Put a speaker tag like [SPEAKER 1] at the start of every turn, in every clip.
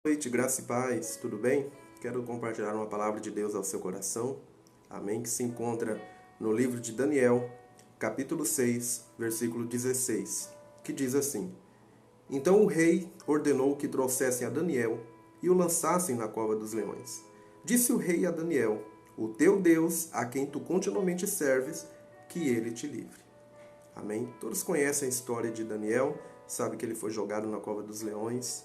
[SPEAKER 1] Boa noite, graça e paz, tudo bem? Quero compartilhar uma palavra de Deus ao seu coração, amém? Que se encontra no livro de Daniel, capítulo 6, versículo 16, que diz assim: Então o rei ordenou que trouxessem a Daniel e o lançassem na cova dos leões. Disse o rei a Daniel: O teu Deus, a quem tu continuamente serves, que ele te livre. Amém? Todos conhecem a história de Daniel, sabem que ele foi jogado na cova dos leões.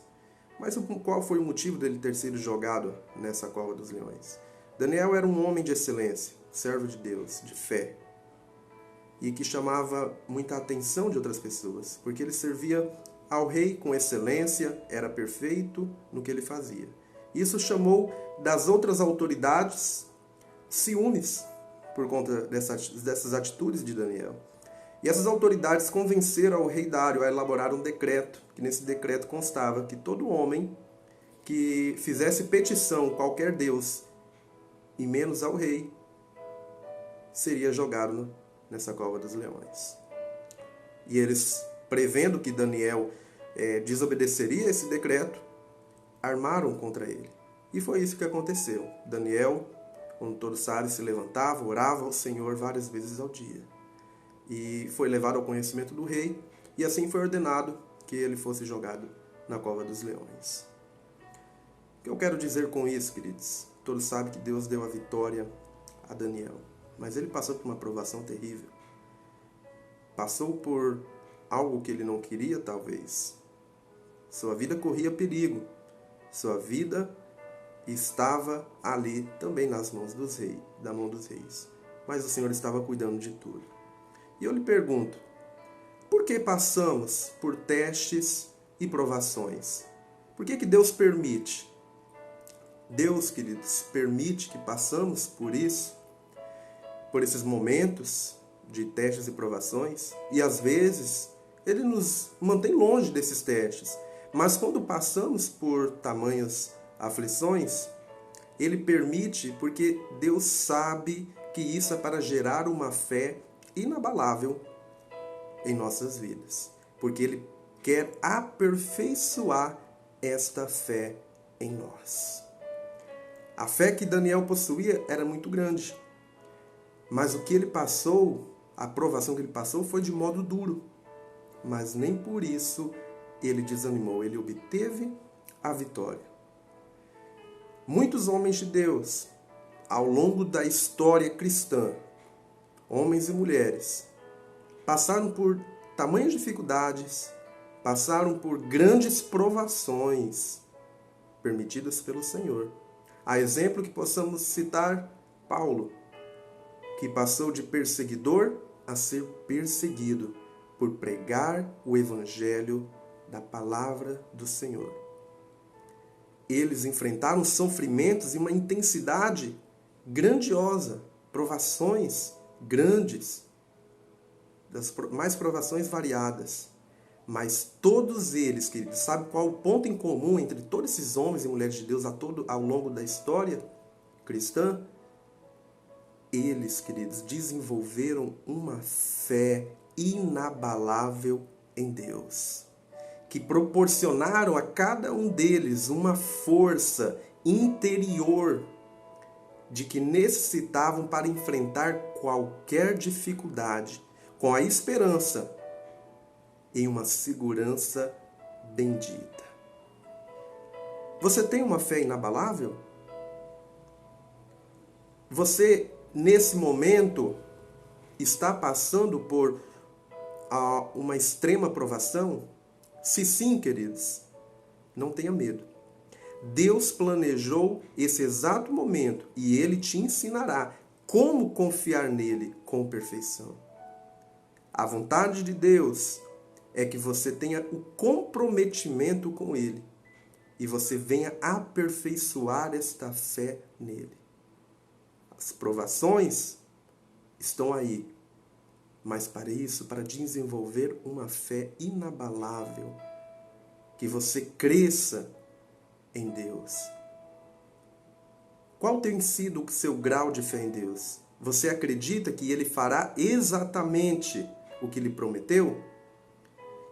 [SPEAKER 1] Mas qual foi o motivo dele ter sido jogado nessa cova dos leões? Daniel era um homem de excelência, servo de Deus, de fé, e que chamava muita atenção de outras pessoas, porque ele servia ao rei com excelência, era perfeito no que ele fazia. Isso chamou das outras autoridades ciúmes por conta dessas atitudes de Daniel. E essas autoridades convenceram o rei Dário a elaborar um decreto, que nesse decreto constava que todo homem que fizesse petição a qualquer deus, e menos ao rei, seria jogado nessa cova dos leões. E eles, prevendo que Daniel desobedeceria esse decreto, armaram contra ele. E foi isso que aconteceu. Daniel, como todos sabem, se levantava, orava ao Senhor várias vezes ao dia. E foi levado ao conhecimento do rei, e assim foi ordenado que ele fosse jogado na cova dos leões. O que eu quero dizer com isso, queridos? Todos sabem que Deus deu a vitória a Daniel, mas ele passou por uma provação terrível. Passou por algo que ele não queria, talvez. Sua vida corria perigo. Sua vida estava ali também nas mãos dos reis, da mão dos reis. Mas o Senhor estava cuidando de tudo. E eu lhe pergunto, por que passamos por testes e provações? Por que Deus permite? Deus, queridos, permite que passamos por isso, por esses momentos de testes e provações, e às vezes Ele nos mantém longe desses testes. Mas quando passamos por tamanhas aflições, Ele permite porque Deus sabe que isso é para gerar uma fé inabalável em nossas vidas, porque Ele quer aperfeiçoar esta fé em nós. A fé que Daniel possuía era muito grande, mas o que ele passou, a provação que ele passou foi de modo duro, mas nem por isso ele desanimou, ele obteve a vitória. Muitos homens de Deus, ao longo da história cristã, homens e mulheres, passaram por tamanhas dificuldades, passaram por grandes provações permitidas pelo Senhor. A exemplo que possamos citar Paulo, que passou de perseguidor a ser perseguido por pregar o evangelho da palavra do Senhor. Eles enfrentaram sofrimentos e uma intensidade grandiosa, provações grandes, das mais provações variadas. Mas todos eles, queridos, sabe qual o ponto em comum entre todos esses homens e mulheres de Deus ao longo da história cristã? Eles, queridos, desenvolveram uma fé inabalável em Deus, que proporcionaram a cada um deles uma força interior de que necessitavam para enfrentar qualquer dificuldade, com a esperança em uma segurança bendita. Você tem uma fé inabalável? Você, nesse momento, está passando por uma extrema provação? Se sim, queridos, não tenha medo. Deus planejou esse exato momento e Ele te ensinará como confiar nele com perfeição. A vontade de Deus é que você tenha o comprometimento com Ele e você venha aperfeiçoar esta fé nele. As provações estão aí, mas para isso, para desenvolver uma fé inabalável, que você cresça em Deus. Qual tem sido o seu grau de fé em Deus? Você acredita que Ele fará exatamente o que lhe prometeu?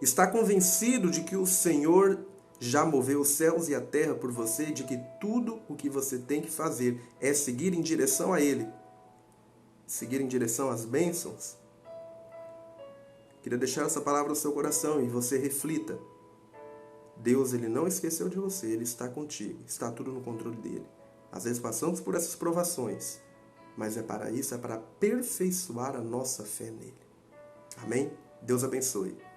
[SPEAKER 1] Está convencido de que o Senhor já moveu os céus e a terra por você, de que tudo o que você tem que fazer é seguir em direção a Ele, seguir em direção às bênçãos? Queria deixar essa palavra no seu coração e você reflita. Deus, Ele não esqueceu de você, Ele está contigo, está tudo no controle dEle. Às vezes passamos por essas provações, mas é para isso, é para aperfeiçoar a nossa fé nele. Amém? Deus abençoe.